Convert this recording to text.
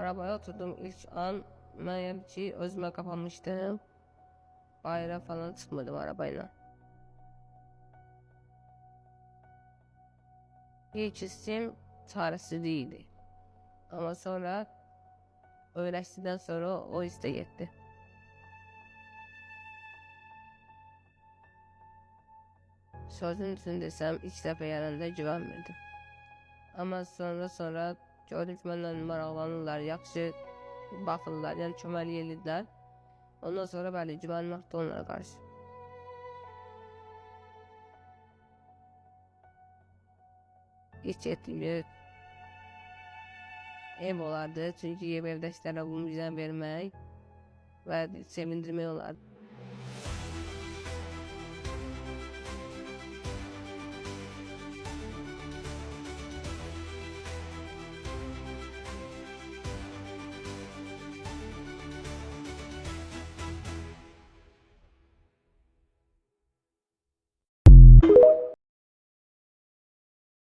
Arabaya oturdum ilk an meğer ki özüme kapanmıştım. Bayrağa falan çıkmadım arabayla. İlk hissim çaresizliğiydi. Ama sonra öğreştikten sonra o his de gitti. Sözün için desem ilk defa yanında güvenmirdim. Ama sonra gördük benden maraqlanırlar, yaxşı baxırlar, yəni kömək edirlər. Ondan sonra bəli, güvənməkdə onlara qarşı. İlk etdiyim ev olardı, çünki evdəkilərə bunu bizə vermək və sevindirmək olardı.